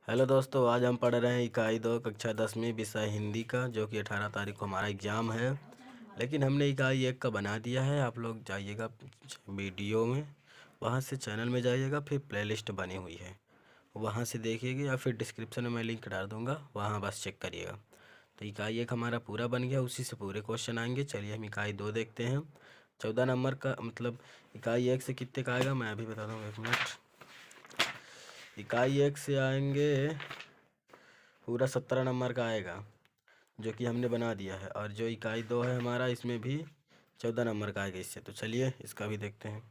Hello दोस्तों, आज हम पढ़ रहे हैं इकाई 2 कक्षा 10वीं विषय हिंदी का, जो कि 18 तारीख को हमारा एग्ज़ाम है। लेकिन हमने इकाई 1 का बना दिया है। आप लोग जाइएगा वीडियो में, वहाँ से चैनल में जाइएगा, फिर प्लेलिस्ट बनी हुई है वहाँ से देखिएगा, या फिर डिस्क्रिप्शन में मैं लिंक डाल दूँगा, वहाँ बस चेक करिएगा। तो इकाई 1 हमारा पूरा बन गया, उसी से पूरे क्वेश्चन आएंगे। चलिए हम इकाई 2 देखते हैं। 14 नंबर का मतलब इकाई 1 से कितने का आएगा मैं अभी बता दूँगा, 1 मिनट। इकाई 1 से आएंगे पूरा 17 नंबर का आएगा, जो कि हमने बना दिया है। और जो इकाई 2 है हमारा, इसमें भी 14 नंबर का आएगा इससे। तो चलिए इसका भी देखते हैं।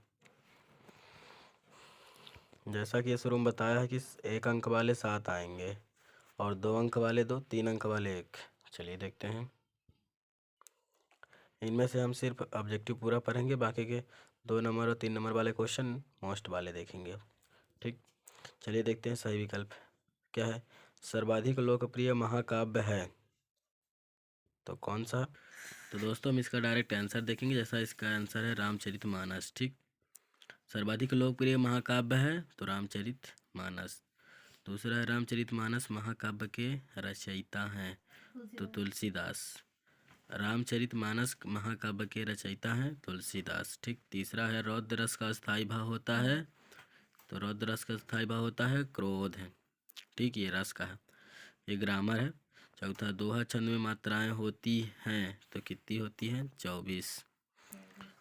जैसा कि शुरू में बताया है कि 1 अंक वाले 7 आएंगे, और 2 अंक वाले 2, 3 अंक वाले 1। चलिए देखते हैं। इनमें से हम सिर्फ ऑब्जेक्टिव पूरा पढ़ेंगे, बाकी के 2 नंबर और 3 नंबर वाले क्वेश्चन मोस्ट वाले देखेंगे। ठीक, चलिए देखते हैं। सही विकल्प क्या है? सर्वाधिक लोकप्रिय महाकाव्य है, तो कौन सा? तो दोस्तों हम इसका डायरेक्ट आंसर देखेंगे। जैसा इसका आंसर है रामचरितमानस। ठीक, सर्वाधिक लोकप्रिय महाकाव्य है तो रामचरितमानस। दूसरा है रामचरितमानस महाकाव्य के रचयिता हैं तो तुलसीदास। रामचरितमानस महाकाव्य के रचयिता हैं तुलसीदास। ठीक, तीसरा है रौद्र रस का स्थायी भाव होता है, तो रौद्र रस का स्थायी भाव होता है क्रोध है। ठीक, ये रस का है, ये ग्रामर है। चौथा, दोहा छंद में मात्राएं होती हैं तो कितनी होती हैं? 24।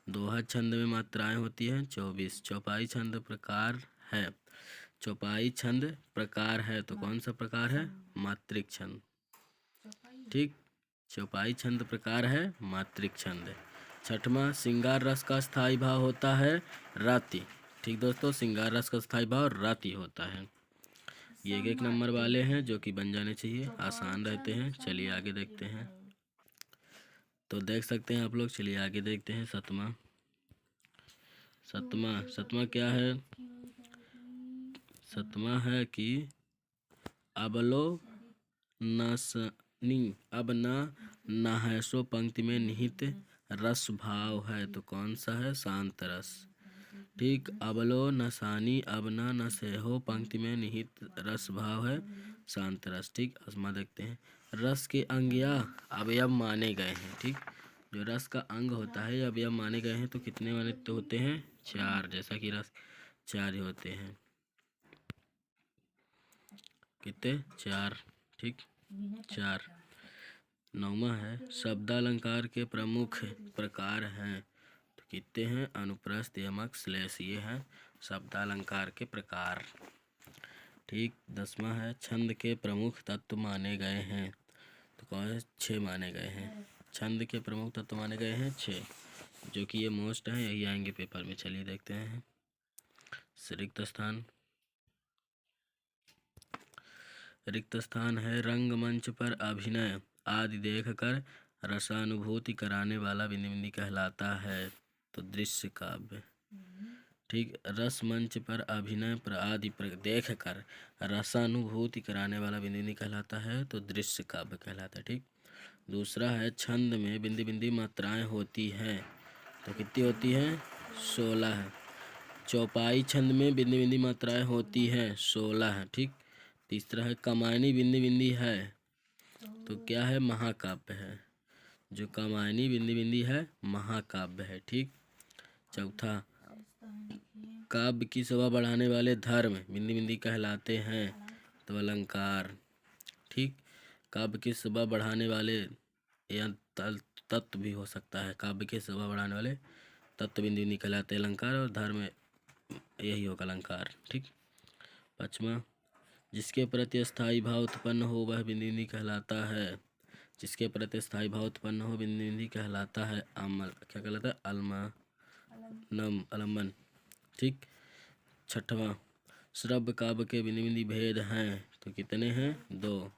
दोहा छंद में मात्राएं होती हैं 24। चौपाई छंद प्रकार है, चौपाई छंद प्रकार है तो कौन सा प्रकार है? मात्रिक छंद। ठीक, चौपाई छंद प्रकार है मात्रिक छंद। छठवां, श्रृंगार रस का स्थायी भाव होता है राति। ठीक दोस्तों, श्रृंगार रस का स्थायी भाव राति होता है। ये 1 नंबर वाले हैं जो कि बन जाने चाहिए, आसान रहते हैं। चलिए आगे देखते हैं। तो देख सकते हैं आप लोग। चलिए आगे देखते हैं। सतमा क्या है? सतमा है कि अबलो नसनी अब न नहसो पंक्ति में निहित रस भाव है तो कौन सा है? शांत रस। ठीक, अबलो नसानी अब न नसेहो पंक्ति में निहित रस भाव है शांत रस। ठीक, आसमा देखते हैं। रस के अंग या अवयव माने गए हैं। ठीक, जो रस का अंग होता है या अवयव माने गए हैं तो कितने वाले तो होते हैं? 4। जैसा कि रस 4 ही होते हैं। कितने? 4। ठीक, 4। 9वां है शब्दालंकार के प्रमुख प्रकार हैं तो कितने हैं? अनुप्रस्थ, यमक, श्लेष। ये हैं शब्दालंकार के प्रकार। ठीक, 10वां है छंद के प्रमुख तत्व माने गए हैं तो कौन है? 6 माने गए हैं। छंद के प्रमुख तत्व माने गए हैं 6, जो कि ये मोस्ट हैं, यही आएंगे पेपर में। चलिए देखते हैं। रिक्त स्थान, रिक्त स्थान है रंगमंच पर अभिनय आदि देखकर रसानुभूति कराने वाला बिंदी बिंदी कहलाता है तो दृश्य काव्य। ठीक, रस मंच पर अभिनय आदि देख कर रसानुभूति कराने वाला बिंदी बिंदी कहलाता है तो दृश्य काव्य कहलाता है। ठीक, दूसरा है छंद में बिंदी बिंदी मात्राएं होती हैं तो कितनी होती हैं? 16 है। चौपाई छंद में बिंदी बिंदी मात्राएं होती हैं 16 है। ठीक, तीसरा है कमायनी बिंदी बिंदी है तो क्या है? महाकाव्य है। जो कमायनी बिंदी बिंदी है महाकाव्य है। ठीक, चौथा, काव्य की शोभा बढ़ाने वाले धर्म बिंदी बिंदी कहलाते हैं तो अलंकार। ठीक, काव्य की शोभा बढ़ाने वाले या तत्व भी हो सकता है, काव्य की शोभा बढ़ाने वाले तत्व बिंदी बिंदी कहलाते हैं अलंकार, और धर्म यही होगा अलंकार। ठीक, 5वां, जिसके प्रति स्थायी भाव उत्पन्न हो वह बिंदी बिंदी कहलाता है। जिसके प्रति स्थायी भाव उत्पन्न हो बिंदी बिंदी कहलाता है अमल, क्या कहलाता है? अलमन। ठीक, 6वां, श्रव्य काव्य के बिंदी बिंदी भेद हैं तो कितने हैं? 2।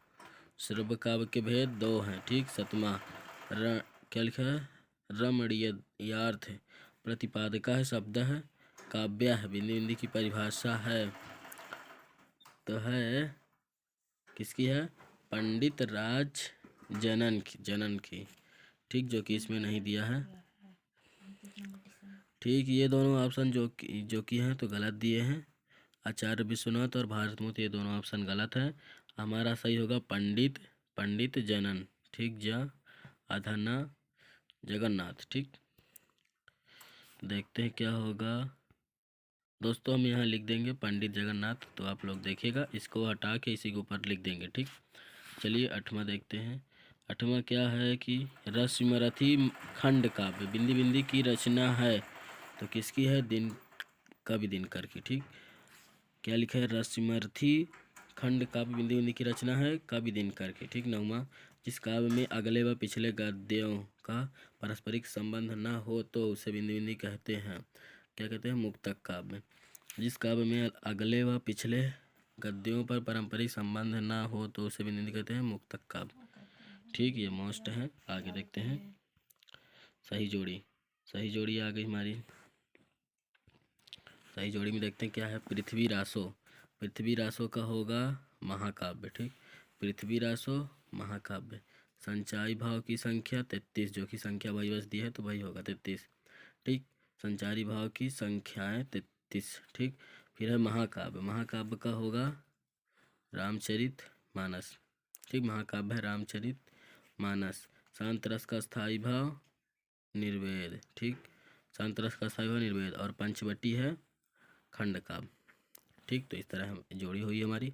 श्रव्य काव्य के भेद 2 हैं। ठीक, 7वां, क्या लिखा है? रमणीयार्थ प्रतिपादका है शब्द है काव्य है बिंदी बिंदी की परिभाषा है तो है किसकी है? पंडित राज जनन की। ठीक, जो कि इसमें नहीं दिया है। ठीक, ये दोनों ऑप्शन जो कि हैं तो गलत दिए हैं। आचार्य विश्वनाथ और भारतमुनि, ये दोनों ऑप्शन गलत है। हमारा सही होगा पंडित, पंडित जनन, ठीक, अधना जगन्नाथ, ठीक। देखते हैं क्या होगा दोस्तों, हम यहाँ लिख देंगे पंडित जगन्नाथ, तो आप लोग देखिएगा, इसको हटा के इसी के ऊपर लिख देंगे, ठीक। चलिए 8वां देखते हैं। 8वां क्या है कि रसमरथी खंड काव्य बिंदी बिंदी की रचना है, तो किसकी है? दिन कवि दिनकर की, ठीक। क्या लिखा है? रसमरथी खंड काव्य बिंदी बिंदी की रचना है कवि दिनकर की, ठीक। 9वां, जिस काव्य में अगले व पिछले गद्यों का पारस्परिक संबंध न हो तो उसे बिंदी बिंदी कहते हैं, क्या कहते हैं? मुक्तक काव्य। जिस काव्य में अगले व पिछले गद्यों पर पारंपरिक संबंध ना हो तो उसे बिंदी बिंदी कहते हैं मुक्तक काव्य, ठीक। ये मोस्ट है। आगे देखते हैं सही जोड़ी। सही जोड़ी आ गई हमारी। सही जोड़ी में देखते हैं क्या है। पृथ्वी रासो, पृथ्वी रासो का होगा महाकाव्य, ठीक। पृथ्वी रासो महाकाव्य। संचारी भाव की संख्या 33, जो कि संख्या वही बस दी है तो वही होगा 33, ठीक। संचारी भाव की संख्याएं 33, ठीक। फिर है महाकाव्य, महाकाव्य का होगा रामचरित मानस, ठीक। महाकाव्य है रामचरित मानस। शांत रस का स्थायी भाव निर्वेद, ठीक। शांत रस का स्थायी भाव निर्वेद। और पंचवटी है खंड काव्य, ठीक। तो इस तरह हम जोड़ी हुई हमारी।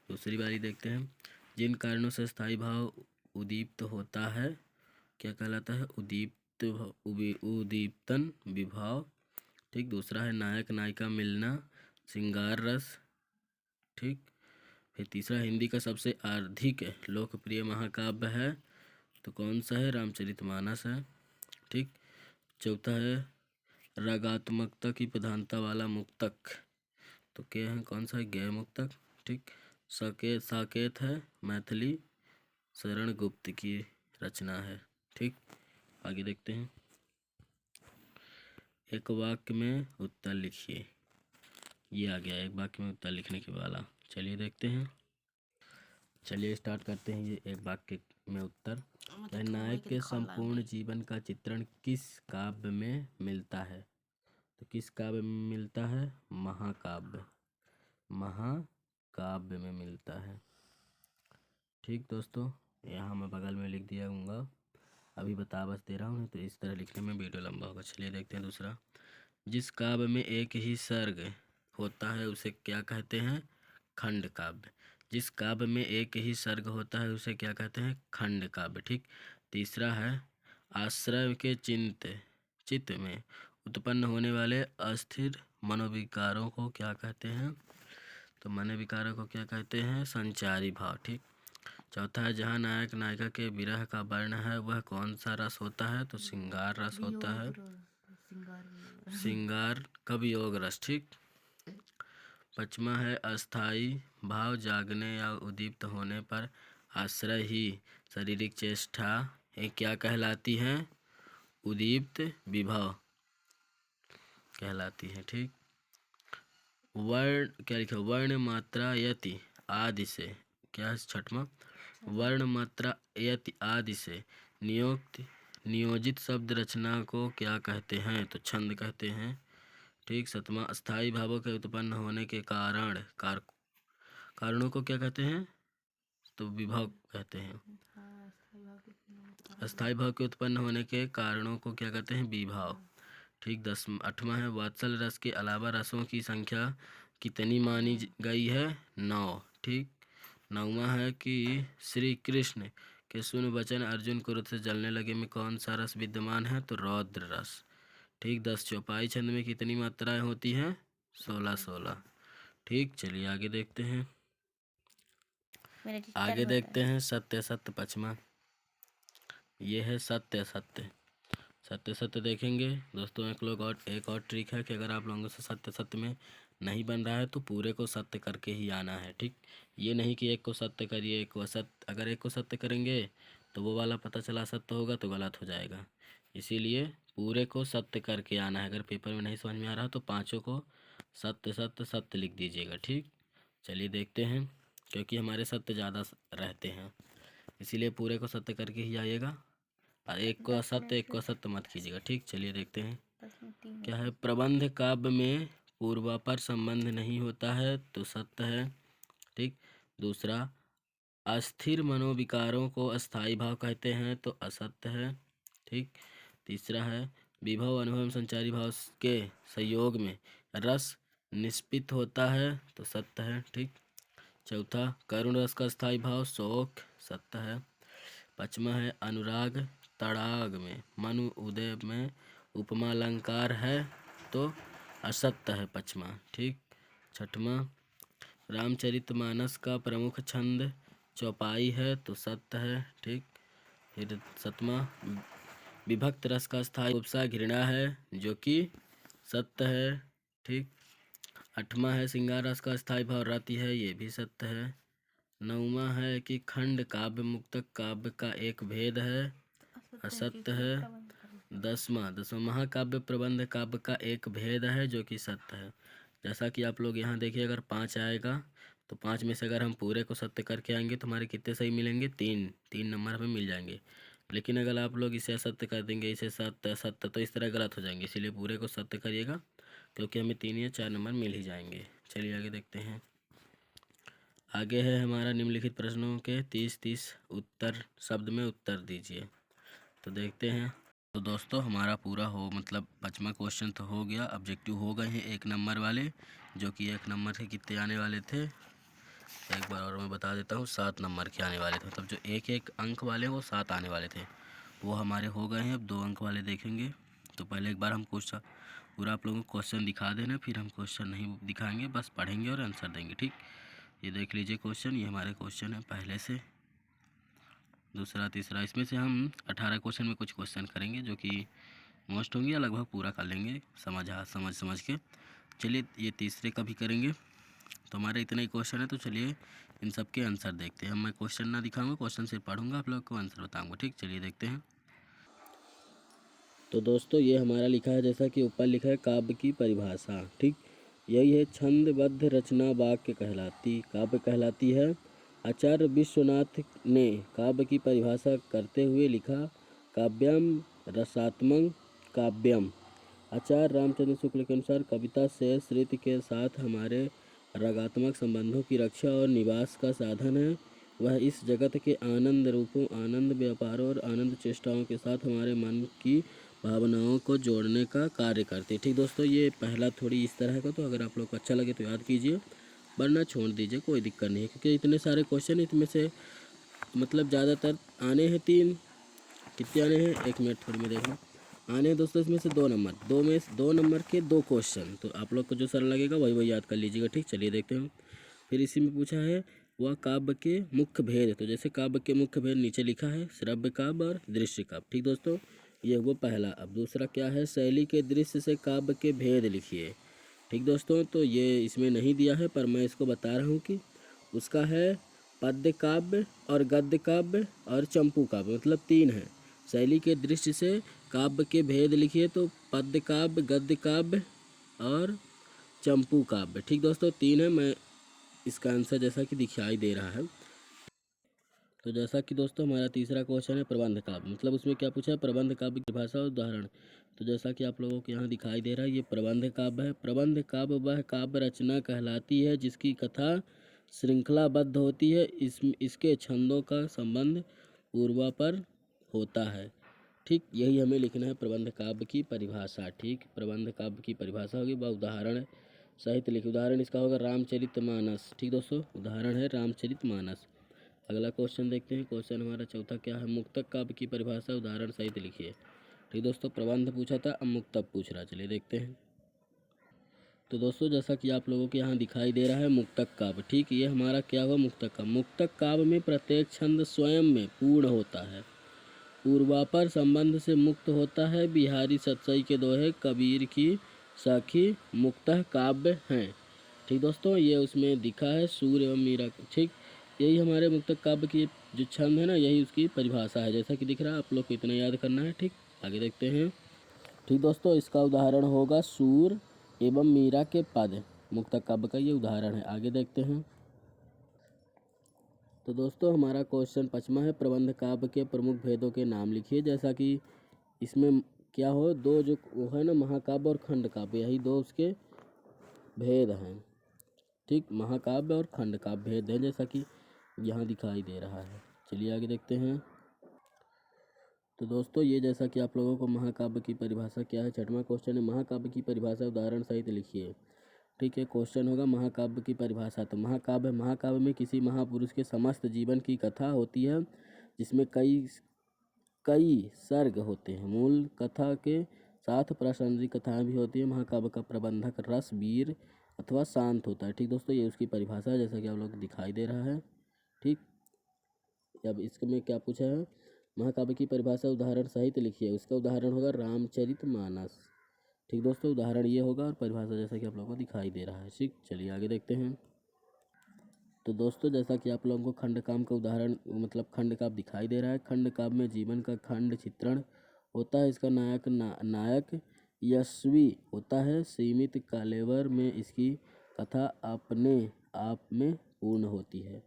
दूसरी बारी देखते हैं। जिन कारणों से स्थायी भाव उदीप्त होता है क्या कहलाता है? उदीप्तन विभाव, ठीक। दूसरा है नायक नायिका मिलना, श्रृंगार रस, ठीक। फिर तीसरा, हिंदी का सबसे अधिक लोकप्रिय महाकाव्य है, तो कौन सा है? रामचरितमानस है, ठीक। चौथा है रागात्मकता की प्रधानता वाला मुक्तक, तो क्या है? कौन सा है? गय मुक्तक, ठीक। साकेत है मैथिली शरण गुप्त की रचना है, ठीक। आगे देखते हैं। एक वाक्य में उत्तर लिखिए, ये आ गया एक वाक्य में उत्तर लिखने के वाला। चलिए देखते हैं। चलिए स्टार्ट करते हैं। ये एक वाक्य में उत्तर। नायक के संपूर्ण जीवन का चित्रण किस काव्य में मिलता है? तो किस काव्य में मिलता है? महाकाव्य, महाकाव्य में मिलता है, ठीक दोस्तों। यहाँ मैं बगल में लिख दिया हूँगा, अभी बता बस दे रहा हूँ, तो इस तरह लिखने में वीडियो लंबा होगा। चलिए देखते हैं दूसरा। जिस काव्य में एक ही सर्ग होता है उसे क्या कहते हैं? खंड काव्य। जिस काव्य में एक ही सर्ग होता है उसे क्या कहते हैं? खंड काव्य, ठीक। तीसरा है आश्रय के चित्त में उत्पन्न होने वाले अस्थिर मनोविकारों को क्या कहते हैं? तो मनोविकारों को क्या कहते हैं? संचारी भाव, ठीक। चौथा है जहाँ नायक नायिका के विरह का वर्ण है वह कौन सा रस होता है? तो श्रृंगार रस होता है, श्रृंगार का वियोग रस, ठीक। पांचवा है अस्थाई भाव जागने या उद्दीप्त होने पर आश्रय ही शारीरिक चेष्टा ये क्या कहलाती है? उद्दीप्त विभव कहलाती है, ठीक। वर्ण क्या लिखा? वर्ण मात्रा यति आदि से क्या है? छठवां, वर्ण मात्रा यति आदि से नियोजित शब्द रचना को क्या कहते हैं? तो छंद कहते हैं, ठीक। सातवां, अस्थाई भावों के उत्पन्न होने के कारणों को क्या कहते हैं? तो विभव कहते हैं। अस्थाई भाव के उत्पन्न होने के कारणों को क्या कहते हैं? विभव, ठीक। 8वां है वात्सल रस के अलावा रसों की संख्या कितनी मानी गई है? 9, ठीक। 9वां है कि श्री कृष्ण के सुन वचन अर्जुन क्रोध से जलने लगे में कौन सा रस विद्यमान है? तो रौद्र रस, ठीक। 10, चौपाई छंद में कितनी मात्राएं होती हैं? 16, ठीक। चलिए आगे देखते हैं। आगे देखते हैं सत्य सत्य पचमा। ये है सत्य सत्य। सत्य सत्य देखेंगे दोस्तों। एक और ट्रिक है कि अगर आप लोगों से सत्य सत्य में नहीं बन रहा है तो पूरे को सत्य करके ही आना है, ठीक। ये नहीं कि एक को सत्य करिए एक को असत्य, अगर एक को सत्य करेंगे तो वो वाला पता चला सत्य होगा तो गलत हो जाएगा। इसीलिए पूरे को सत्य करके आना है। अगर पेपर में नहीं समझ में आ रहा तो पाँचों को सत्य सत्य सत्य लिख दीजिएगा, ठीक। चलिए देखते हैं, क्योंकि हमारे सत्य ज़्यादा रहते हैं इसीलिए पूरे को सत्य करके ही आइएगा और एक को असत्य एक को असत्य मत कीजिएगा, ठीक। चलिए देखते हैं क्या है। प्रबंध काव्य में पूर्वापर संबंध नहीं होता है तो सत्य है। ठीक। दूसरा, अस्थिर मनोविकारों को अस्थायी भाव कहते हैं तो असत्य है। ठीक। तीसरा है, विभव अनुभव एवं संचारी भाव के संयोग में रस निष्पित होता है तो सत्य है। ठीक। चौथा, करुण रस का स्थायी भाव शोक, सत्य है। पांचवा है, अनुराग तड़ाग में मनु उदय में उपमा अलंकार है तो असत्य है, पांचवा। ठीक। छठवां, रामचरितमानस का प्रमुख छंद चौपाई है तो सत्य है। ठीक। फिर सतवां, विभक्त रस का स्थायी उपसा घृणा है जो कि सत्य है। ठीक। आठवां है, श्रृंगार रस का स्थायी भाव रति है, ये भी सत्य है। नौवां है कि खंड काव्य मुक्तक काव्य का एक भेद है, असत्य है। दसवां महाकाव्य प्रबंध काव्य का एक भेद है जो कि सत्य है। जैसा कि आप लोग यहाँ देखिए, अगर 5 आएगा तो 5 में से अगर हम पूरे को सत्य करके आएंगे तो हमारे कितने सही मिलेंगे? 3 नंबर हमें मिल जाएंगे। लेकिन अगर आप लोग इसे असत्य कर देंगे, इसे सत्य सत्य, तो इस तरह गलत हो जाएंगे। इसीलिए पूरे को सत्य करिएगा क्योंकि हमें 3 या 4 नंबर मिल ही जाएंगे। चलिए आगे देखते हैं। आगे है हमारा निम्नलिखित प्रश्नों के 30 उत्तर शब्द में उत्तर दीजिए। तो देखते हैं। तो दोस्तों हमारा पूरा हो मतलब 5वां क्वेश्चन तो हो गया। ऑब्जेक्टिव हो गए हैं 1 नंबर वाले, जो कि 1 नंबर के कितने आने वाले थे, एक बार और मैं बता देता हूँ, 7 नंबर के आने वाले थे। मतलब जो 1 अंक वाले वो 7 आने वाले थे, वो हमारे हो गए हैं। अब 2 अंक वाले देखेंगे। तो पहले एक बार हम क्वेश्चन पूरा आप लोगों को क्वेश्चन दिखा देना, फिर हम क्वेश्चन नहीं दिखाएंगे, बस पढ़ेंगे और आंसर देंगे। ठीक। ये देख लीजिए क्वेश्चन, ये हमारे क्वेश्चन है पहले से, दूसरा तीसरा। इसमें से हम 18 क्वेश्चन में कुछ क्वेश्चन करेंगे जो कि मोस्ट होंगे या लगभग पूरा कर लेंगे समझ के। चलिए ये तीसरे का भी करेंगे। तो हमारे इतने ही क्वेश्चन है, तो चलिए इन सब के आंसर देखते हैं। मैं क्वेश्चन ना दिखाऊंगा, क्वेश्चन सिर्फ पढ़ूंगा, आप लोग को आंसर बताऊंगा। ठीक। चलिए देखते हैं। तो दोस्तों ये हमारा लिखा है, जैसा कि ऊपर लिखा है, काव्य की परिभाषा। ठीक। यही है, छंदबद्ध रचना वाक्य कहलाती काव्य कहलाती है। आचार्य विश्वनाथ ने काव्य की परिभाषा करते हुए लिखा, काव्यम रसात्मक काव्यम। आचार्य रामचंद्र शुक्ल के अनुसार कविता से श्रुति के साथ हमारे रागात्मक संबंधों की रक्षा और निवास का साधन है। वह इस जगत के आनंद रूपों, आनंद व्यापारों और आनंद चेष्टाओं के साथ हमारे मन की भावनाओं को जोड़ने का कार्य करती है। ठीक दोस्तों, ये पहला थोड़ी इस तरह का, तो अगर आप लोग को अच्छा लगे तो याद कीजिए, वरना छोड़ दीजिए, कोई दिक्कत नहीं है। क्योंकि इतने सारे क्वेश्चन, इसमें से मतलब ज़्यादातर आने हैं 3, कितने आने हैं 1 मिनट थोड़ी में देखना, आने हैं दोस्तों इसमें से 2 नंबर, 2 नंबर के 2 क्वेश्चन। तो आप लोग को जो सरल लगेगा वही याद कर लीजिएगा। ठीक। चलिए देखते हैं। फिर इसी में पूछा है, वह काव्य के मुख्य भेद। तो जैसे काव्य के मुख्य भेद नीचे लिखा है, श्रव्य काव्य और दृश्य काव्य। ठीक दोस्तों, ये वो पहला। अब दूसरा क्या है, शैली के दृश्य से काव्य के भेद लिखिए। ठीक दोस्तों, तो ये इसमें नहीं दिया है पर मैं इसको बता रहा हूँ कि उसका है पद्य काव्य और गद्य काव्य और चंपू काव्य, मतलब 3 है। शैली के दृश्य से काव्य के भेद लिखिए, तो पद्य काव्य, गद्य काव्य और चंपू काव्य। ठीक दोस्तों, 3 है। मैं इसका आंसर जैसा कि दिखाई दे रहा है। तो जैसा कि दोस्तों हमारा तीसरा क्वेश्चन है प्रबंध काव्य, मतलब उसमें क्या पूछा है, प्रबंध काव्य की भाषा और उदाहरण। तो जैसा कि आप लोगों को यहाँ दिखाई दे रहा है, ये प्रबंध काव्य है। प्रबंध काव्य वह काव्य रचना कहलाती है जिसकी कथा श्रृंखलाबद्ध होती है, इसके छंदों का संबंध पूर्वापर होता है। ठीक। यही हमें लिखना है प्रबंध काव्य की परिभाषा। ठीक। प्रबंध काव्य की परिभाषा होगी, वह उदाहरण सहित लिखिए। उदाहरण इसका होगा रामचरितमानस। ठीक दोस्तों, उदाहरण है रामचरितमानस। अगला क्वेश्चन देखते हैं। क्वेश्चन हमारा चौथा क्या है, मुक्तक काव्य की परिभाषा उदाहरण सहित लिखिए। ठीक दोस्तों, प्रबंध पूछा था, अब मुक्तक पूछ रहा है। चलिए देखते हैं। तो दोस्तों जैसा कि आप लोगों के यहाँ दिखाई दे रहा है, मुक्तक काव्य। ठीक। ये हमारा क्या हुआ, मुक्तक काव्य। मुक्तक काव्य में प्रत्येक छंद स्वयं में पूर्ण होता है, पूर्वापर संबंध से मुक्त होता है। बिहारी सतसई के दोहे, कबीर की साखी मुक्तः काव्य हैं। ठीक दोस्तों, ये उसमें दिखा है, सूर्य एवं मीरा। ठीक। यही हमारे मुक्तक काव्य की जो छंद है ना, यही उसकी परिभाषा है, जैसा कि दिख रहा है। आप लोग को इतना याद करना है। ठीक। आगे देखते हैं। ठीक दोस्तों, इसका उदाहरण होगा सूर एवं मीरा के पद, मुक्तक काव्य का ये उदाहरण है। आगे देखते हैं। तो दोस्तों हमारा क्वेश्चन 5वां है, प्रबंध काव्य के प्रमुख भेदों के नाम लिखिए। जैसा कि इसमें क्या हो, 2 जो वो है ना, महाकाव्य और खंड काव्य, यही 2 उसके भेद हैं। ठीक, महाकाव्य और खंड काव्य भेद है, जैसा कि यहाँ दिखाई दे रहा है। चलिए आगे देखते हैं। तो दोस्तों ये जैसा कि आप लोगों को महाकाव्य की परिभाषा क्या है, छठवां क्वेश्चन है महाकाव्य की परिभाषा उदाहरण सहित लिखिए। ठीक है, क्वेश्चन होगा महाकाव्य की परिभाषा। तो महाकाव्य में किसी महापुरुष के समस्त जीवन की कथा होती है, जिसमें कई कई सर्ग होते हैं। मूल कथा के साथ प्रासंगिक कथाएं भी होती है। महाकाव्य का प्रबंधक रस, वीर अथवा शांत होता है। ठीक दोस्तों, ये उसकी परिभाषा है, जैसा कि आप लोग दिखाई दे रहा है। ठीक, अब इसमें क्या पूछा है, महाकाव्य की परिभाषा उदाहरण सहित लिखिए। उसका उदाहरण होगा रामचरितमानस। ठीक दोस्तों, उदाहरण ये होगा और परिभाषा जैसा कि आप लोगों को दिखाई दे रहा है। ठीक, चलिए आगे देखते हैं। तो दोस्तों जैसा कि आप लोगों को खंड काव्य का उदाहरण मतलब खंड काव्य दिखाई दे रहा है। खंड काव्य में जीवन का खंड चित्रण होता है। इसका नायक यशस्वी होता है। सीमित कलेवर में इसकी कथा अपने आप में पूर्ण होती है।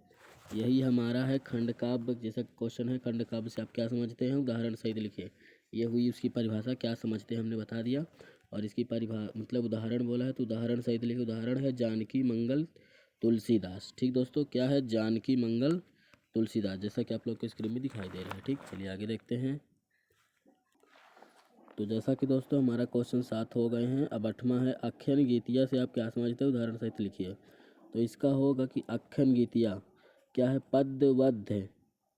यही हमारा है खंड काव्य। जैसा क्वेश्चन है, खंड काव्य से आप क्या समझते हैं, उदाहरण सहित लिखिए। ये हुई उसकी परिभाषा, क्या समझते हैं हमने बता दिया। और इसकी मतलब उदाहरण बोला है तो उदाहरण सहित लिखिए। उदाहरण है जानकी मंगल तुलसीदास। ठीक दोस्तों, क्या है, जानकी मंगल तुलसीदास, जैसा कि आप लोग को स्क्रीन में दिखाई दे रहा है। ठीक, चलिए आगे देखते हैं। तो जैसा कि दोस्तों हमारा क्वेश्चन 7 हो गए हैं। अब 8वां है आख्यान गीतिया से आप क्या समझते हैं, उदाहरण सहित लिखिए। तो इसका होगा कि आख्यान गीतिया क्या है, पद्यबद्ध है।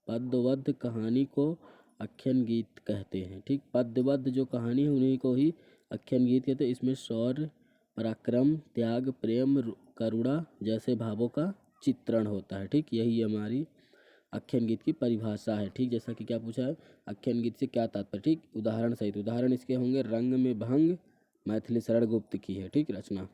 पद्यबद्ध कहानी को आख्यान गीत कहते हैं। ठीक, पद्यबद्ध जो कहानी है उन्हीं को ही आख्यान गीत कहते हैं। इसमें शौर्य, पराक्रम, त्याग, प्रेम, करुणा जैसे भावों का चित्रण होता है। ठीक, यही हमारी आख्यान गीत की परिभाषा है। ठीक, जैसा कि क्या पूछा है, आख्यान गीत से क्या तात्पर्य। ठीक, उदाहरण सहित उदाहरण इसके होंगे रंग में भंग, मैथिली शरण गुप्त की है। ठीक, रचना।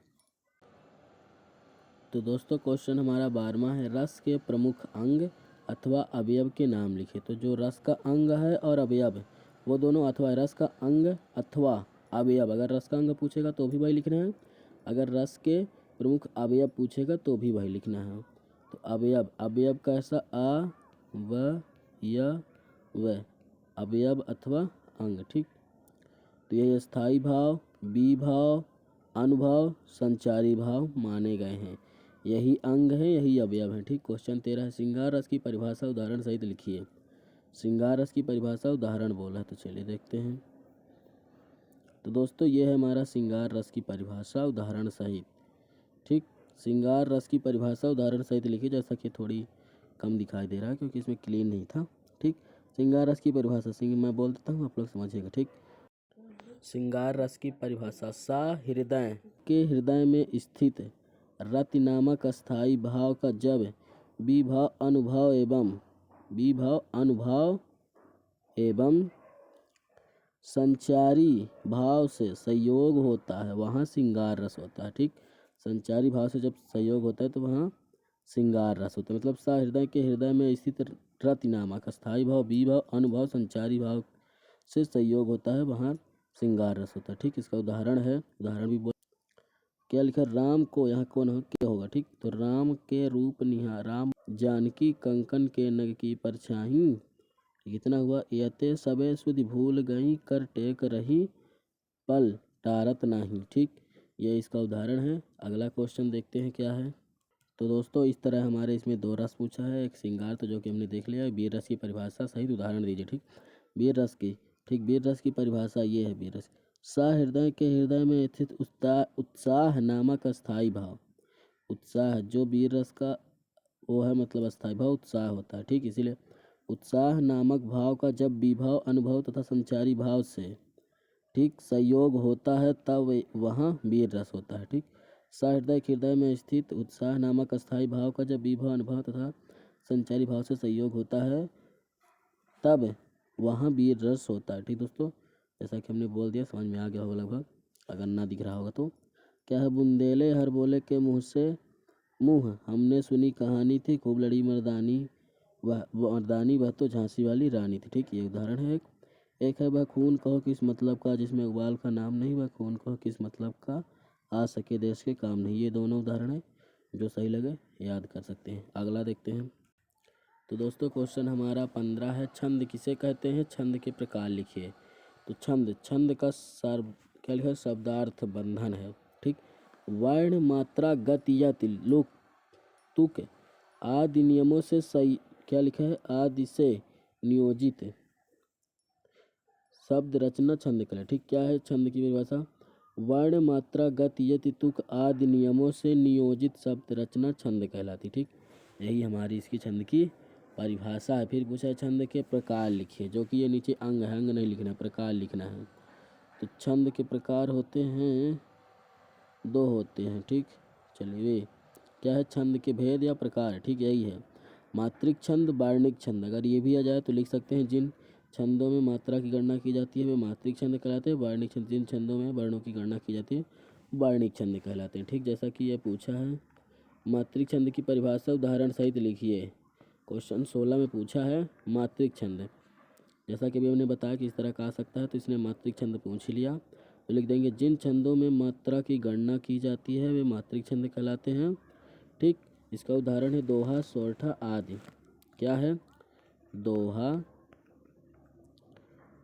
तो दोस्तों क्वेश्चन हमारा 12वां है रस के प्रमुख अंग अथवा अवयव के नाम लिखे। तो जो रस का अंग है और अवयव वो दोनों, अथवा रस का अंग अथवा अवयव, अगर रस का अंग पूछेगा तो भी वही लिखना है, अगर रस के प्रमुख अवयव पूछेगा तो भी वही लिखना है। तो अवयव कैसा, अ व य व, अवयव अथवा अंग। ठीक, तो ये स्थायी भाव, विभाव, अनुभव, संचारी भाव माने गए हैं। यही अंग है, यही अवयव है। ठीक, क्वेश्चन 13 है श्रृंगार रस की परिभाषा उदाहरण सहित लिखिए। श्रृंगार रस की परिभाषा उदाहरण बोला है, तो चलिए देखते हैं। तो दोस्तों ये है हमारा श्रृंगार रस की परिभाषा उदाहरण सहित। ठीक, श्रृंगार रस की परिभाषा उदाहरण सहित लिखिए, जैसा कि थोड़ी कम दिखाई दे रहा है क्योंकि इसमें क्लीन नहीं था। ठीक, श्रृंगार रस की परिभाषा मैं बोल देता हूँ, आप लोग समझिएगा। ठीक, श्रृंगार रस की परिभाषा, सा हृदय के हृदय में स्थित रति नामक स्थायी भाव का जब विभाव अनुभव एवं संचारी भाव से संयोग होता है, वहाँ श्रृंगार रस होता है। ठीक, संचारी भाव से जब संयोग होता है तो वहाँ श्रृंगार रस होता है। मतलब सा हृदय के हृदय में स्थित रति नामक स्थायी भाव, विभाव अनुभव संचारी भाव से संयोग होता है, वहाँ श्रृंगार रस होता है। ठीक, इसका उदाहरण है, उदाहरण भी बोल क्या लिखा, राम को, यहाँ कौन हो क्या होगा। ठीक, तो राम के रूप निहार, राम जानकी कंकन के नग की परछाई, कितना हुआ, यते सबे सुधि भूल गई कर टेक रही पल टारत नहीं। ठीक, ये इसका उदाहरण है। अगला क्वेश्चन देखते हैं क्या है। तो दोस्तों इस तरह हमारे इसमें 2 रस पूछा है, एक श्रृंगार तो जो कि हमने देख लिया है। वीर रस की परिभाषा सहित उदाहरण दीजिए। ठीक, वीर रस की, ठीक, वीर रस की परिभाषा ये है, वीर रस सा हृदय के हृदय में स्थित उत्साह नामक स्थायी भाव। उत्साह जो वीर रस का वो है, मतलब स्थायी भाव उत्साह होता है। ठीक, इसीलिए उत्साह नामक भाव का जब विभाव अनुभव तथा संचारी भाव से, ठीक, संयोग होता है तब वहाँ वीर रस होता है। ठीक, सहृदय हृदय में स्थित उत्साह नामक स्थायी भाव का जब विभव अनुभव तथा संचारी भाव से संयोग होता है तब वहाँ वीर रस होता है। ठीक दोस्तों, जैसा कि हमने बोल दिया, समझ में आ गया होगा लगभग, अगर ना दिख रहा होगा तो। क्या है, बुंदेले हर बोले के मुँह से मुँह, हमने सुनी कहानी थी खूब लड़ी मर्दानी, वह तो झांसी वाली रानी थी। ठीक, ये उदाहरण है। एक है वह खून कहो किस मतलब का, जिसमें इकबाल का नाम नहीं, वह खून कहो किस मतलब का, आ सके देश के काम नहीं। ये दोनों उदाहरण है, जो सही लगे याद कर सकते हैं। अगला देखते हैं। तो दोस्तों क्वेश्चन हमारा 15 है छंद किसे कहते हैं, छंद के प्रकार लिखिए। तो छंद का सार क्या लिखा है, शब्दार्थ बंधन है। ठीक, वर्ण मात्रा गति यति लोक तुक आदि नियमों से सही क्या लिखा है आदि से नियोजित शब्द रचना छंद कला। ठीक, क्या है छंद की परिभाषा? वर्ण मात्रा गति यति तुक आदि नियमों से नियोजित शब्द रचना छंद कहलाती। ठीक, यही हमारी इसकी छंद की परिभाषा है। फिर पूछा है छंद के प्रकार लिखिए, जो कि ये नीचे अंग है, अंग नहीं लिखना, प्रकार लिखना है। तो छंद के प्रकार होते हैं, दो होते हैं। ठीक, चलिए क्या है छंद के भेद या प्रकार। ठीक, यही है मात्रिक छंद, वार्णिक छंद। अगर ये भी आ जाए तो लिख सकते हैं जिन छंदों में मात्रा की गणना की जाती है वे मात्रिक छंद कहलाते हैं। वार्णिक छंद जिन छंदों में वर्णों की गणना की जाती है वार्णिक छंद कहलाते हैं। ठीक, जैसा कि ये पूछा है मात्रिक छंद की परिभाषा उदाहरण सहित लिखिए। क्वेश्चन 16 में पूछा है मात्रिक छंद, जैसा कि अभी हमने बताया कि इस तरह का आ सकता है, तो इसने मात्रिक छंद पूछ लिया तो लिख देंगे जिन छंदों में मात्रा की गणना की जाती है वे मात्रिक छंद कहलाते हैं। ठीक, इसका उदाहरण है दोहा, सोरठा आदि। क्या है? दोहा,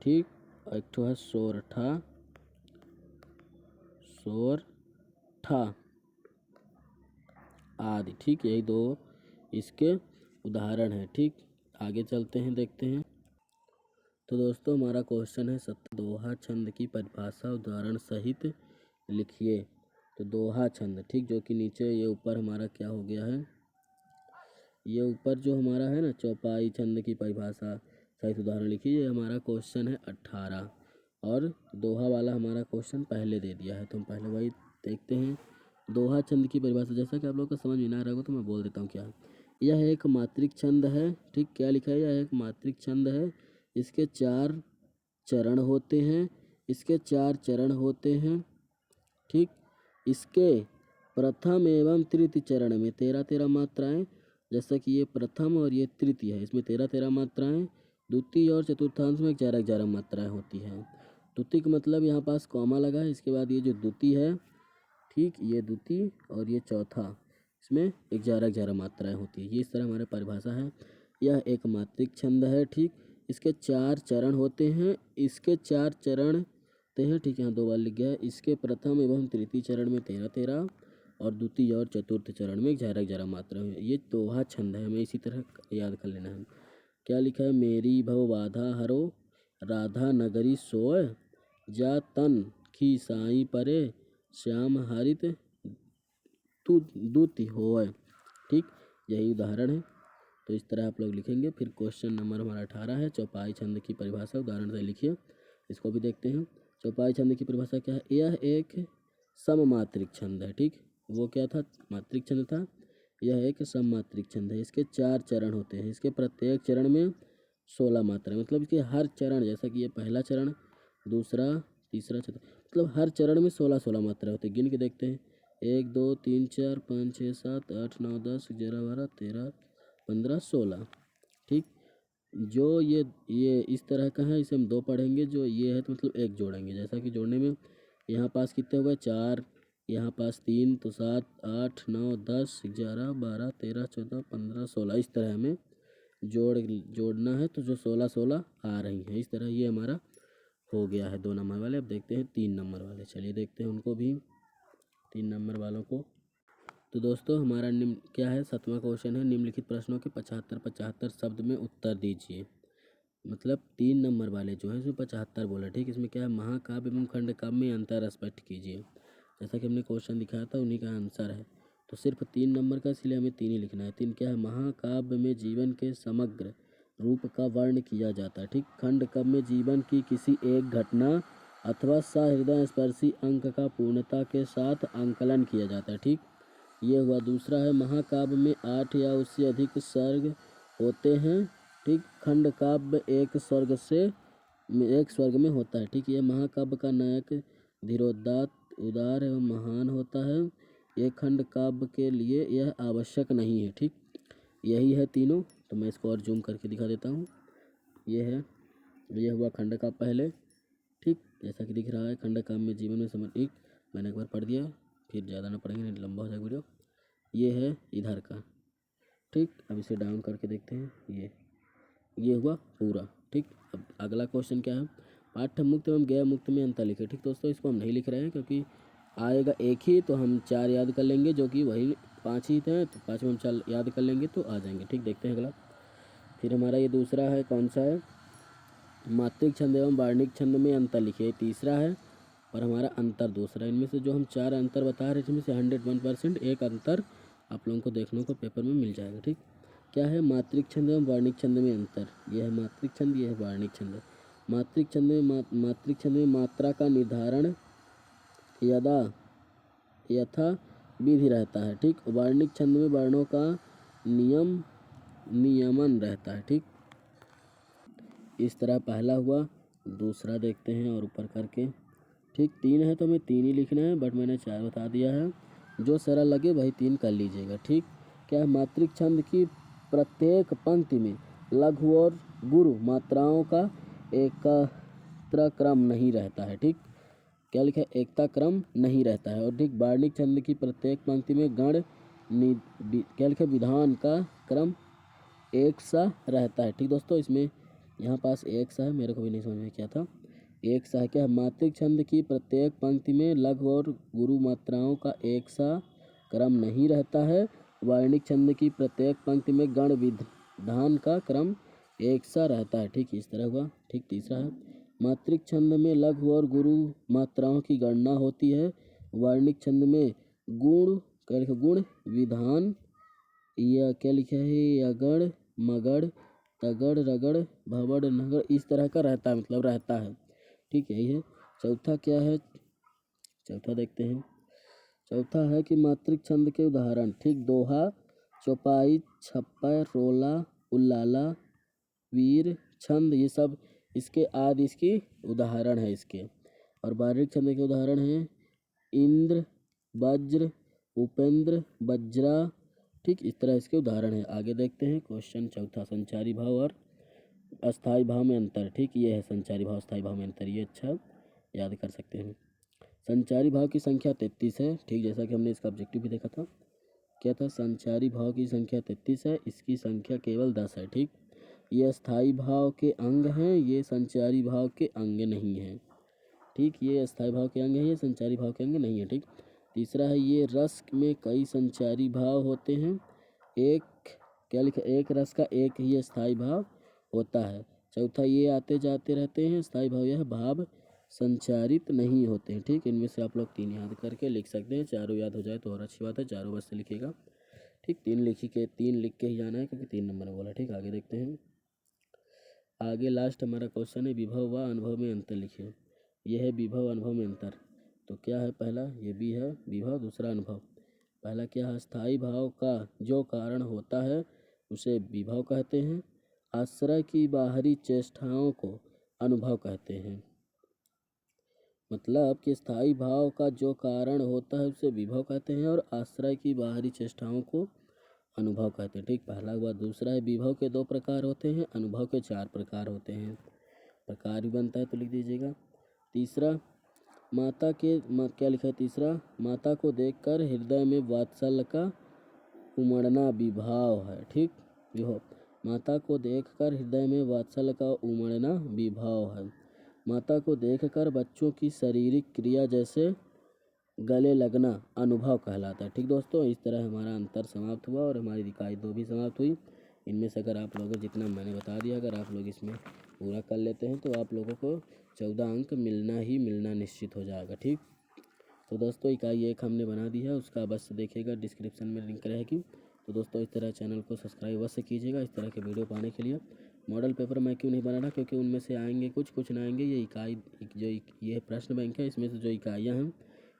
ठीक, और एक ठो है सोरठा, सोरठा आदि। ठीक, यही दो इसके उदाहरण हैं। ठीक, आगे चलते हैं, देखते हैं। तो दोस्तों हमारा क्वेश्चन है दोहा छंद की परिभाषा उदाहरण सहित लिखिए। तो दोहा छंद, ठीक, जो कि नीचे ये ऊपर हमारा क्या हो गया है, ये ऊपर जो हमारा है ना चौपाई छंद की परिभाषा सहित उदाहरण लिखिए, ये हमारा क्वेश्चन है 18 और दोहा वाला हमारा क्वेश्चन पहले दे दिया है, तो हम पहले वही देखते हैं। दोहा छंद की परिभाषा, जैसा कि आप लोग को समझ में ना आ रहा होगा तो मैं बोल देता हूँ क्या। यह एक मात्रिक छंद है। ठीक, क्या लिखा है? यह एक मात्रिक छंद है। इसके 4 चरण होते हैं, इसके 4 चरण होते हैं। ठीक, इसके प्रथम एवं तृतीय चरण में 13-13 मात्राएं, जैसा कि ये प्रथम और ये तृतीय है, इसमें 13-13 मात्राएं। द्वितीय और चतुर्थांश में 11-11 मात्राएं होती हैं। द्वितीय का मतलब यहाँ पास कॉमा लगा है, इसके बाद ये जो द्वितीय है, ठीक, ये द्वितीय और ये चौथा, इसमें 11-11 मात्राएं होती है। ये इस तरह हमारी परिभाषा है। यह एक मात्रिक छंद है। ठीक, इसके 4 चरण होते हैं, इसके 4 चरण हैं। ठीक, यहाँ 2 बार लिख गया है। इसके प्रथम एवं तृतीय चरण में 13-13 और द्वितीय और चतुर्थ चरण में 11-11 मात्रा है। ये दोहा छंद है, हमें इसी तरह याद कर लेना है। क्या लिखा है? मेरी भव बाधा हरो राधा नगरी सोय जा तन की साई परे श्याम हरित तु दूति होय। ठीक, यही उदाहरण है। तो इस तरह आप लोग लिखेंगे। फिर क्वेश्चन नंबर हमारा 18 है चौपाई छंद की परिभाषा उदाहरण से लिखिए, इसको भी देखते हैं। चौपाई छंद की परिभाषा क्या है? यह एक सममात्रिक छंद है। ठीक, वो क्या था? मात्रिक छंद था। यह एक सममात्रिक छंद है। इसके 4 चरण होते हैं, इसके प्रत्येक चरण में 16 मात्रा, मतलब इसके हर चरण, जैसा कि ये पहला चरण, दूसरा, तीसरा, चौथा, मतलब हर चरण में 16-16 मात्रा होती है। गिन के देखते हैं, 1 2 3 4 5 6 7 8 9 10 11 12 13 15 16। ठीक, जो ये इस तरह का है, इसे हम 2 पढ़ेंगे। जो ये है तो मतलब 1 जोड़ेंगे, जैसा कि जोड़ने में यहाँ पास कितने हुए? 4, यहाँ पास 3, तो 7 8 9 10 11 12 13 14 15 16, इस तरह हमें जोड़ना है। तो जो 16-16 आ रही हैं, इस तरह ये हमारा हो गया है 2 नंबर वाले। अब देखते हैं 3 नंबर वाले, चलिए देखते हैं उनको भी, 3 नंबर वालों को। तो दोस्तों हमारा निम्न क्या है? 7वां क्वेश्चन है निम्नलिखित प्रश्नों के 75-75 शब्द में उत्तर दीजिए। मतलब 3 नंबर वाले जो है इसमें 75 बोला। ठीक, इसमें क्या है? महाकाव्य एवं खंड काव्य में अंतर स्पष्ट कीजिए। जैसा कि हमने क्वेश्चन दिखाया था उन्हीं का आंसर है। तो सिर्फ 3 नंबर का, इसलिए हमें 3 ही लिखना है। 3 क्या है? महाकाव्य में जीवन के समग्र रूप का वर्ण किया जाता है। ठीक, खंड काव्य में जीवन की किसी एक घटना अथवा सहृदय स्पर्शी अंक का पूर्णता के साथ आंकलन किया जाता है। ठीक, ये हुआ। दूसरा है महाकाव्य में 8 या उससे अधिक सर्ग होते हैं। ठीक, खंड काव्य एक स्वर्ग में होता है। ठीक, ये महाकाव्य का नायक धीरोदात्त उदार एवं महान होता है। ये खंड काव्य के लिए यह आवश्यक नहीं है। ठीक, यही है तीनों। तो मैं इसको और जूम करके दिखा देता हूँ। ये है, ये हुआ खंड काव्य पहले। ठीक, जैसा कि दिख रहा है खंड काव्य में जीवन में समर्पित, मैंने एक बार पढ़ दिया, फिर ज़्यादा ना पढ़ेंगे नहीं लंबा हो जाएगा वीडियो। ये है इधर का। ठीक, अब इसे डाउन करके देखते हैं। ये हुआ पूरा। ठीक, अब अगला क्वेश्चन क्या है? पाठ्य मुक्त एवं गैर मुक्त में अंतर लिखे। ठीक दोस्तों, इसको हम नहीं लिख रहे हैं क्योंकि आएगा एक ही, तो हम 4 याद कर लेंगे, जो कि वही 5 ही थे, तो 5 में हम 4 याद कर लेंगे तो आ जाएंगे। ठीक, देखते हैं अगला। फिर हमारा ये दूसरा है, कौन सा है, मात्रिक छंद एवं वार्णिक छंद में अंतर लिखिए। तीसरा है और हमारा अंतर दूसरा। इनमें से जो हम 4 अंतर बता रहे थे, इसमें से 101% एक अंतर आप लोगों को देखने को पेपर में मिल जाएगा। ठीक, क्या है, मात्रिक छंद एवं वार्णिक छंद में अंतर। यह है मात्रिक छंद, यह है वार्णिक छंद। मात्रिक छंद में मात्रिक छंद में मात्रा का निर्धारण यथा विधि रहता है। ठीक, वार्णिक छंद में वर्णों का नियमन रहता है। ठीक, इस तरह पहला हुआ। दूसरा देखते हैं और ऊपर करके। ठीक, 3 है तो हमें 3 ही लिखना है, बट मैंने 4 बता दिया है। जो सरल लगे वही 3 कर लीजिएगा। ठीक, क्या है, मात्रिक छंद की प्रत्येक पंक्ति में लघु और गुरु मात्राओं का एकत्र क्रम नहीं रहता है। ठीक, क्या लिखा है, एकता क्रम नहीं रहता है। और ठीक, वार्णिक छंद की प्रत्येक पंक्ति में गण क्या लिखा है, विधान का क्रम एक सा रहता है। ठीक दोस्तों, इसमें यहाँ पास एक सा है, मेरे को भी नहीं समझ में क्या था। एक सा है, क्या है, मात्रिक छंद की प्रत्येक पंक्ति में लघु और गुरु मात्राओं का एक सा क्रम नहीं रहता है। वार्णिक छंद की प्रत्येक पंक्ति में गण विधान का क्रम एक सा रहता है। ठीक, इस तरह हुआ। ठीक, तीसरा है, मात्रिक छंद में लघु और गुरु मात्राओं की गणना होती है। वार्णिक छंद में गुण विधान या क्या लिखा है, यगड़ मगड़ तगड़ रगड़ भवड़ नगड़ इस तरह का रहता है, मतलब रहता है। ठीक, यही है। चौथा क्या है, चौथा देखते हैं। चौथा है कि मात्रिक छंद के उदाहरण। ठीक, दोहा, चौपाई, छप्पा, रोला, उल्लाला, वीर छंद, ये सब इसके आदि इसकी उदाहरण है इसके। और वार्णिक छंद के उदाहरण हैं इंद्र, वज्र, उपेंद्र, वज्रा। ठीक, इस तरह इसके उदाहरण है। आगे देखते हैं क्वेश्चन चौथा, संचारी भाव और अस्थाई भाव में अंतर। ठीक, ये है संचारी भाव अस्थाई भाव में अंतर, ये अच्छा याद कर सकते हैं। संचारी भाव की संख्या 33 है। ठीक, जैसा कि हमने इसका ऑब्जेक्टिव भी देखा था, क्या था, संचारी भाव की संख्या 33 है, इसकी संख्या केवल 10 है। ठीक, ये अस्थाई भाव के अंग हैं, ये संचारी भाव के अंग नहीं हैं। ठीक, ये अस्थाई भाव के अंग हैं, ये संचारी भाव के अंग नहीं है। ठीक, तीसरा है, ये रस में कई संचारी भाव होते हैं, एक क्या लिखा, एक रस का एक ही अस्थाई भाव होता है। चौथा, ये आते जाते रहते हैं, अस्थाई भाव यह भाव संचारित नहीं होते हैं। ठीक, इनमें से आप लोग 3 याद करके लिख सकते हैं, चारों याद हो जाए तो और अच्छी बात है, चारों बस से लिखिएगा। ठीक, 3 लिख के ही जाना है, क्योंकि 3 नंबर बोला। ठीक, आगे देखते हैं। आगे लास्ट हमारा क्वेश्चन है, विभव व अनुभव में अंतर लिखिए। यह है विभव अनुभव में अंतर। तो क्या है, पहला ये भी है विभव, दूसरा अनुभव। पहला क्या है, स्थायी भाव का जो कारण होता है उसे विभव कहते हैं। आश्रय की बाहरी चेष्टाओं को अनुभव कहते हैं। मतलब कि स्थायी भाव का जो कारण होता है उसे विभव कहते हैं, और आश्रय की बाहरी चेष्टाओं को अनुभव कहते हैं। ठीक, पहला हुआ। दूसरा है, विभव के 2 प्रकार होते हैं, अनुभव के 4 प्रकार होते हैं। प्रकार भी बनता है तो लिख दीजिएगा। तीसरा, क्या लिखा है, तीसरा, माता को देखकर हृदय में वात्सल्य का उमड़ना विभाव है। ठीक, विभव, माता को देखकर हृदय में वात्सल्य का उमड़ना विभाव है। माता को देखकर बच्चों की शारीरिक क्रिया जैसे गले लगना अनुभव कहलाता है। ठीक दोस्तों, इस तरह हमारा अंतर समाप्त हुआ और हमारी इकाई 2 भी समाप्त हुई। इनमें से अगर आप लोगों जितना मैंने बता दिया, अगर आप लोग इसमें पूरा कर लेते हैं तो आप लोगों को 14 अंक मिलना निश्चित हो जाएगा। ठीक, तो दोस्तों इकाई 1 हमने बना दी है, उसका बस देखिएगा, डिस्क्रिप्शन में लिंक रहेगी। तो दोस्तों इस तरह चैनल को सब्सक्राइब अवश्य कीजिएगा इस तरह के वीडियो पाने के लिए। मॉडल पेपर मैं क्यों नहीं बना रहा, क्योंकि उनमें से आएंगे कुछ ना आएंगे। ये इकाई जो ये प्रश्न बैंक है, इसमें से जो इकाइयाँ हैं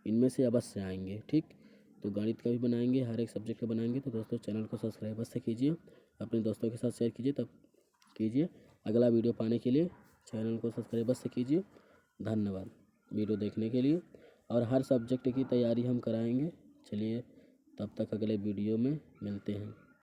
इनमें से अवश्य आएंगे। ठीक, तो गणित का भी बनाएंगे, हर एक सब्जेक्ट का बनाएंगे। तो दोस्तों चैनल को सब्सक्राइब अवश्य कीजिए, अपने दोस्तों के साथ शेयर कीजिए, तब कीजिए। अगला वीडियो पाने के लिए चैनल को सब्सक्राइब अवश्य कीजिए। धन्यवाद वीडियो देखने के लिए, और हर सब्जेक्ट की तैयारी हम कराएंगे। चलिए, तब तक अगले वीडियो में मिलते हैं।